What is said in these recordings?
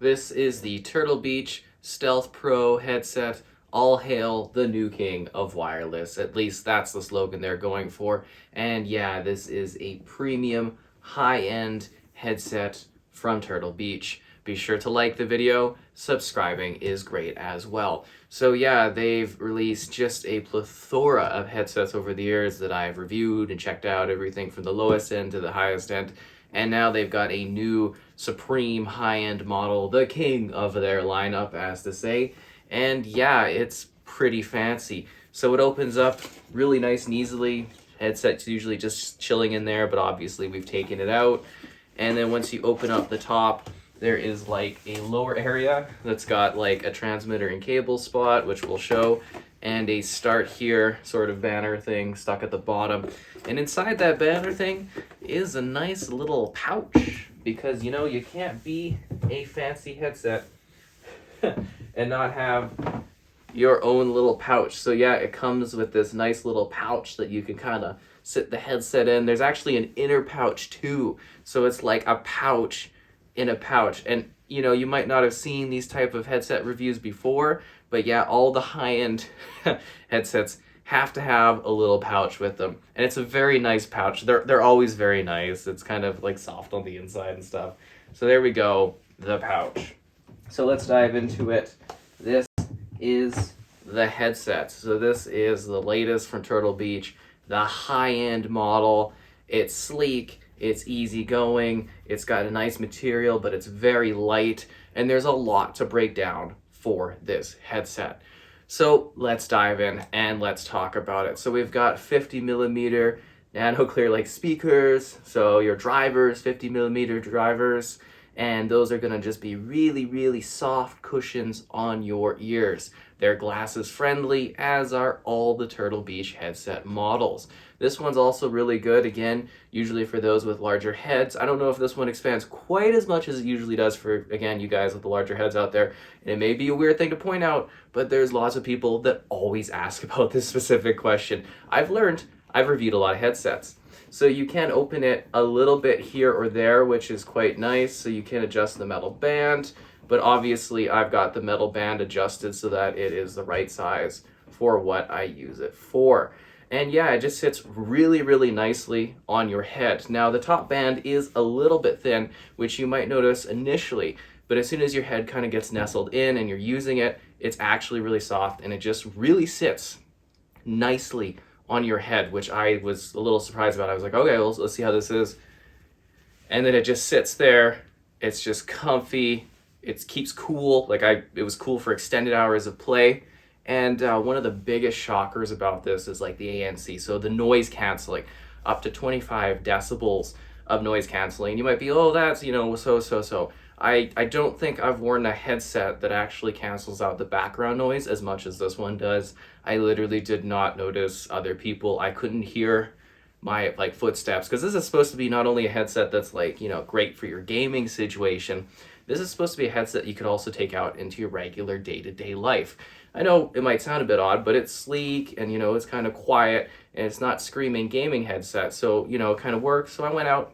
This is the Turtle Beach Stealth Pro headset. All hail the new king of wireless. At least that's the slogan they're going for. And yeah, this is a premium, high-end headset from Turtle Beach. Be sure to like the video. Subscribing is great as well. So yeah, they've released just a plethora of headsets over the years that I've reviewed and checked out, everything from the lowest end to the highest end. And now they've got a new supreme high-end model, the king of their lineup, as to say. And yeah, it's pretty fancy. So it opens up really nice and easily. Headset's usually just chilling in there, but obviously we've taken it out. And then once you open up the top, there is like a lower area that's got like a transmitter and cable spot, which we'll show, and a start here sort of banner thing stuck at the bottom. And inside that banner thing is a nice little pouch, because you know, you can't be a fancy headset and not have your own little pouch. So yeah, it comes with this nice little pouch that you can kind of sit the headset in. There's actually an inner pouch too, so it's like a pouch in a pouch. And you know, you might not have seen these type of headset reviews before, but yeah, all the high-end headsets have to have a little pouch with them, and it's a very nice pouch. They're always very nice. It's kind of like soft on the inside and stuff. So there we go, the pouch. So let's dive into it. This is the headset. So this is the latest from Turtle Beach, the high-end model. It's sleek, it's easygoing, it's got a nice material, but it's very light, and there's a lot to break down for this headset. So let's dive in and let's talk about it. So we've got 50mm nano clear like speakers, so your drivers, 50mm drivers, and those are gonna just be really, really soft cushions on your ears. They're glasses friendly, as are all the Turtle Beach headset models. This one's also really good, again, usually for those with larger heads. I don't know if this one expands quite as much as it usually does for, again, you guys with the larger heads out there. And it may be a weird thing to point out, but there's lots of people that always ask about this specific question. I've reviewed a lot of headsets. So you can open it a little bit here or there, which is quite nice. So you can adjust the metal band, but obviously I've got the metal band adjusted so that it is the right size for what I use it for. And yeah, it just sits really, really nicely on your head. Now the top band is a little bit thin, which you might notice initially, but as soon as your head kind of gets nestled in and you're using it, it's actually really soft, and it just really sits nicely on your head, which I was a little surprised about. I was like, okay, well, let's see how this is. And then it just sits there. It's just comfy. It keeps cool. It was cool for extended hours of play. And one of the biggest shockers about this is like the ANC, so the noise canceling, up to 25 decibels of noise canceling. You might be, oh, that's, you know, so. I don't think I've worn a headset that actually cancels out the background noise as much as this one does. I literally did not notice other people. I couldn't hear my like footsteps, because this is supposed to be not only a headset that's like, you know, great for your gaming situation. This is supposed to be a headset you could also take out into your regular day-to-day life. I know it might sound a bit odd, but it's sleek, and you know, it's kind of quiet, and it's not screaming gaming headset, so you know, it kind of works. So I went out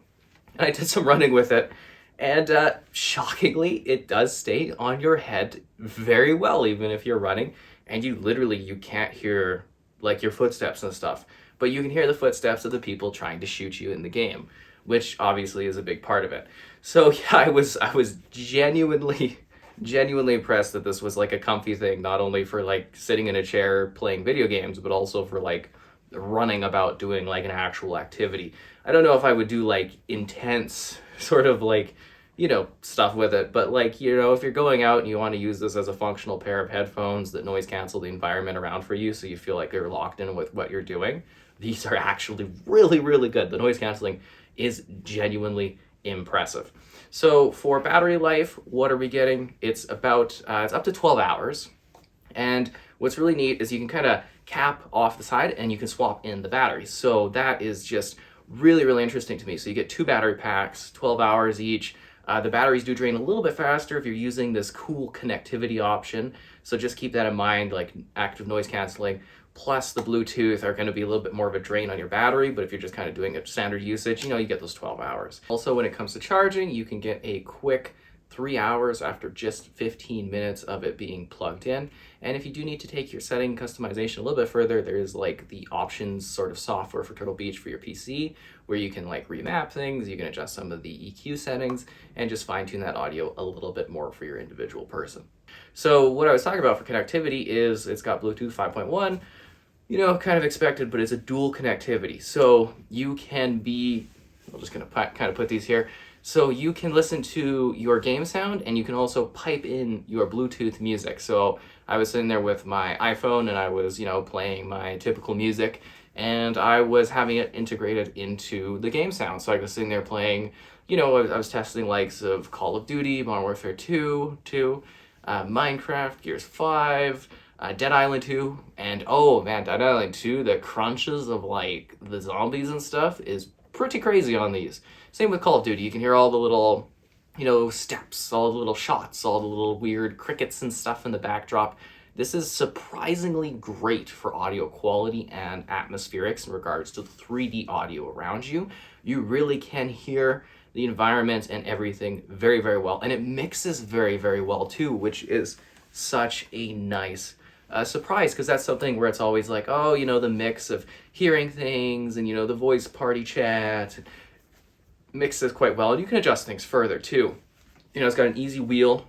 and I did some running with it, and shockingly, it does stay on your head very well, even if you're running, and you can't hear like your footsteps and stuff, but you can hear the footsteps of the people trying to shoot you in the game, which obviously is a big part of it. So yeah, I was genuinely impressed that this was like a comfy thing, not only for like sitting in a chair playing video games, but also for like running about doing like an actual activity. I don't know if I would do like intense sort of like, you know, stuff with it, but like, you know, if you're going out and you want to use this as a functional pair of headphones that noise cancel the environment around for you, so you feel like you're locked in with what you're doing, these are actually really, really good. The noise canceling is genuinely impressive. So for battery life, what are we getting? It's about it's up to 12 hours. And what's really neat is you can kind of cap off the side and you can swap in the batteries. So that is just really, really interesting to me. So you get 2 battery packs, 12 hours each. The batteries do drain a little bit faster if you're using this cool connectivity option. So just keep that in mind, like active noise canceling plus the Bluetooth are going to be a little bit more of a drain on your battery, but if you're just kind of doing a standard usage, you know, you get those 12 hours. Also, when it comes to charging, you can get a quick 3 hours after just 15 minutes of it being plugged in. And if you do need to take your setting customization a little bit further, there is like the options sort of software for Turtle Beach for your PC, where you can like remap things, you can adjust some of the EQ settings, and just fine tune that audio a little bit more for your individual person. So what I was talking about for connectivity is it's got Bluetooth 5.1, you know, kind of expected, but it's a dual connectivity. So you can be, I'm just gonna kind of put these here. So you can listen to your game sound and you can also pipe in your Bluetooth music. So I was sitting there with my iPhone and I was, you know, playing my typical music and I was having it integrated into the game sound. So I was sitting there playing, you know, I was testing likes of Call of Duty, Modern Warfare 2, Minecraft, Gears 5, Dead Island 2, and oh man, Dead Island 2, the crunches of like the zombies and stuff is pretty crazy on these. Same with Call of Duty. You can hear all the little, you know, steps, all the little shots, all the little weird crickets and stuff in the backdrop. This is surprisingly great for audio quality and atmospherics in regards to the 3D audio around you. You really can hear the environment and everything very, very well. And it mixes very, very well too, which is such a nice surprise, because that's something where it's always like, oh, you know, the mix of hearing things and, you know, the voice party chat mixes quite well. And you can adjust things further too. You know, it's got an easy wheel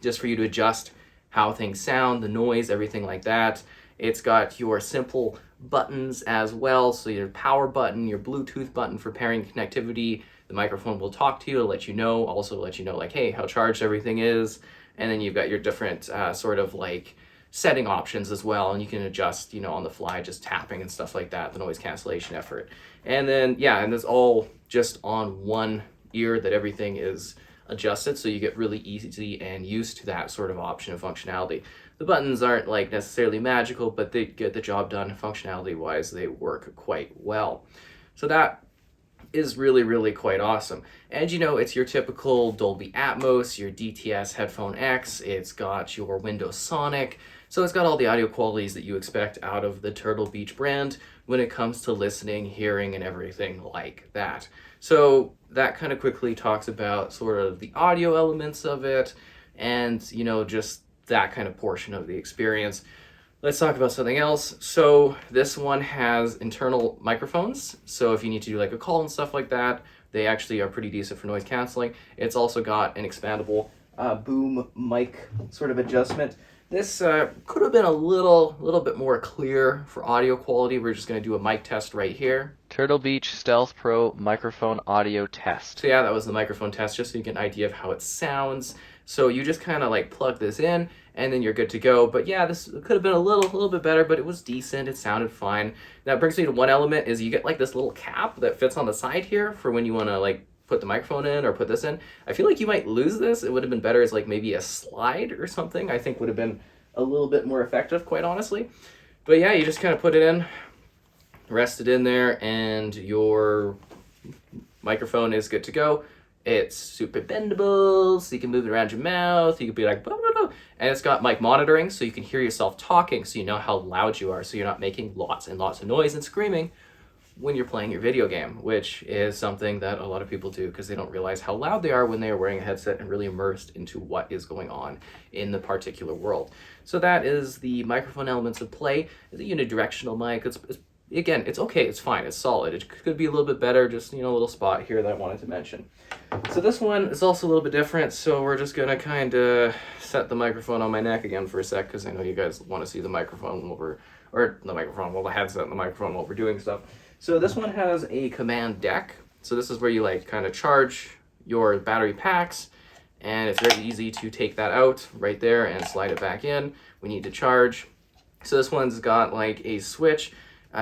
just for you to adjust how things sound, the noise, everything like that. It's got your simple buttons as well. So your power button, your Bluetooth button for pairing connectivity. The microphone will talk to you to let you know, also let you know like, hey, how charged everything is. And then you've got your different sort of like setting options as well. And you can adjust, you know, on the fly, just tapping and stuff like that, the noise cancellation effort. And then, yeah, and it's all just on one ear that everything is adjusted. So you get really easy and used to that sort of option of functionality. The buttons aren't like necessarily magical, but they get the job done functionality wise. They work quite well. So that is really, really quite awesome. And you know, it's your typical Dolby Atmos, your DTS Headphone X, it's got your Windows Sonic, so it's got all the audio qualities that you expect out of the Turtle Beach brand when it comes to listening, hearing, and everything like that. So that kind of quickly talks about sort of the audio elements of it and, you know, just that kind of portion of the experience. Let's talk about something else. So this one has internal microphones. So if you need to do like a call and stuff like that, they actually are pretty decent for noise canceling. It's also got an expandable boom mic sort of adjustment. This could have been a little bit more clear for audio quality. We're just going to do a mic test right here. Turtle Beach Stealth Pro microphone audio test. So yeah, that was the microphone test, just so you get an idea of how it sounds. So you just kind of like plug this in and then you're good to go. But yeah, this could have been a little bit better, but it was decent. It sounded fine. That brings me to one element is you get like this little cap that fits on the side here for when you want to like put the microphone in or put this in. I feel like you might lose this. It would have been better as like maybe a slide or something. I think would have been a little bit more effective, quite honestly. But yeah, you just kind of put it in, rest it in there, and your microphone is good to go. It's super bendable, so you can move it around your mouth. You can be like, blah, blah, blah. And it's got mic monitoring, so you can hear yourself talking, so you know how loud you are, so you're not making lots and lots of noise and screaming when you're playing your video game, which is something that a lot of people do because they don't realize how loud they are when they are wearing a headset and really immersed into what is going on in the particular world. So that is the microphone elements of play. It's a unidirectional mic. Again, it's okay, it's fine, it's solid. It could be a little bit better, just, you know, a little spot here that I wanted to mention. So this one is also a little bit different, so we're just gonna kind of set the microphone on my neck again for a sec, because I know you guys want to see the microphone the headset and the microphone while we're doing stuff. So this one has a command deck. So this is where you like kind of charge your battery packs, and it's very easy to take that out right there and slide it back in. We need to charge. So this one's got like a switch.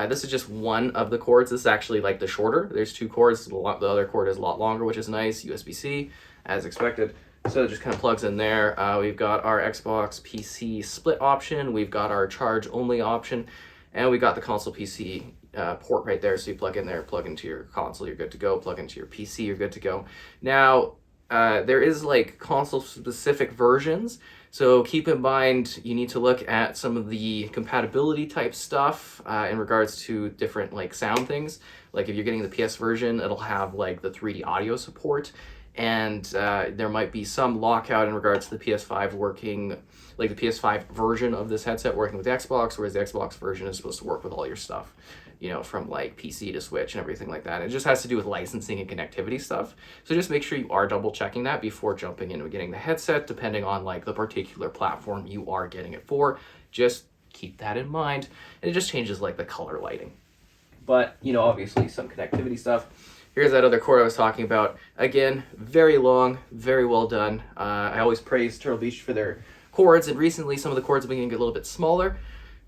This is just one of the cords. This is actually like the shorter. There's two cords. The other cord is a lot longer, which is nice. USB-C, as expected. So it just kind of plugs in there. We've got our Xbox PC split option. We've got our charge only option. And we got the console PC port right there. So you plug in there, plug into your console, you're good to go. Plug into your PC, you're good to go. Now, there is like console specific versions. So keep in mind, you need to look at some of the compatibility type stuff in regards to different like sound things. Like if you're getting the PS version, it'll have like the 3D audio support. and there might be some lockout in regards to the PS5 working, like the PS5 version of this headset working with Xbox, whereas the Xbox version is supposed to work with all your stuff, you know, from like PC to Switch and everything like that. It just has to do with licensing and connectivity stuff. So just make sure you are double checking that before jumping into getting the headset, depending on like the particular platform you are getting it for. Just keep that in mind. And it just changes like the color lighting. But, you know, obviously some connectivity stuff. Here's that other cord I was talking about. Again, very long, very well done. I always praise Turtle Beach for their cords, and recently some of the cords have been getting a little bit smaller.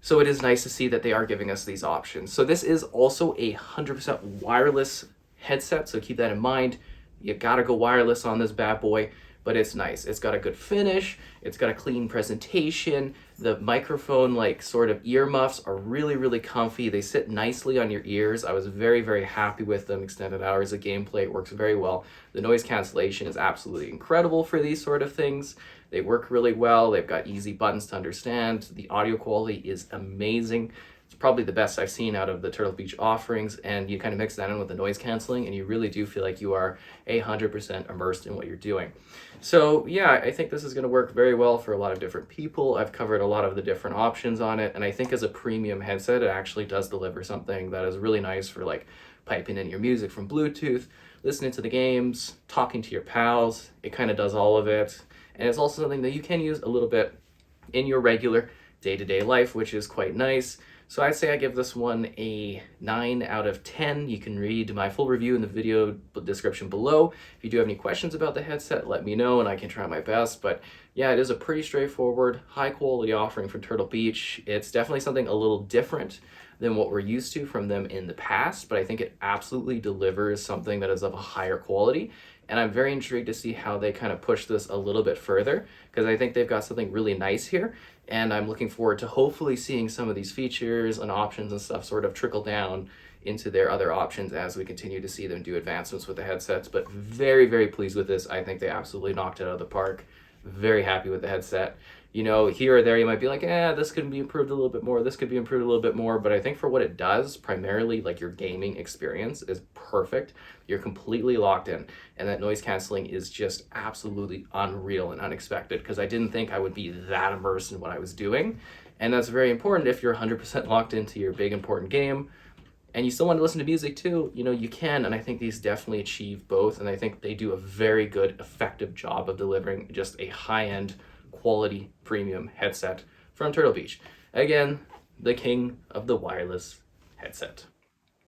So it is nice to see that they are giving us these options. So this is also a 100% wireless headset, so keep that in mind. You gotta go wireless on this bad boy, but it's nice. It's got a good finish, it's got a clean presentation. The microphone, like, sort of earmuffs are really, really comfy. They sit nicely on your ears. I was very, very happy with them. Extended hours of gameplay, it works very well. The noise cancellation is absolutely incredible for these sort of things. They work really well. They've got easy buttons to understand. The audio quality is amazing. It's probably the best I've seen out of the Turtle Beach offerings, and you kind of mix that in with the noise canceling, and you really do feel like you are 100% immersed in what you're doing. So yeah, I think this is going to work very well for a lot of different people. I've covered a lot of the different options on it, and I think as a premium headset, it actually does deliver something that is really nice for like piping in your music from Bluetooth, listening to the games, talking to your pals. It kind of does all of it. And it's also something that you can use a little bit in your regular day-to-day life, which is quite nice. So I'd say I give this one a 9 out of 10. You can read my full review in the video description below. If you do have any questions about the headset, let me know and I can try my best. But yeah, it is a pretty straightforward, high-quality offering from Turtle Beach. It's definitely something a little different than what we're used to from them in the past, but I think it absolutely delivers something that is of a higher quality. And I'm very intrigued to see how they kind of push this a little bit further, because I think they've got something really nice here. And I'm looking forward to hopefully seeing some of these features and options and stuff sort of trickle down into their other options as we continue to see them do advancements with the headsets. But very, very pleased with this. I think they absolutely knocked it out of the park. Very happy with the headset. You know, here or there you might be like, this could be improved a little bit more, this could be improved a little bit more, but I think for what it does, primarily like your gaming experience is perfect. You're completely locked in, and that noise canceling is just absolutely unreal and unexpected, because I didn't think I would be that immersed in what I was doing, and that's very important if you're 100% locked into your big important game, and you still want to listen to music too, you know, you can, and I think these definitely achieve both, and I think they do a very good, effective job of delivering just a high-end, quality premium headset from Turtle Beach. Again, the king of the wireless headset.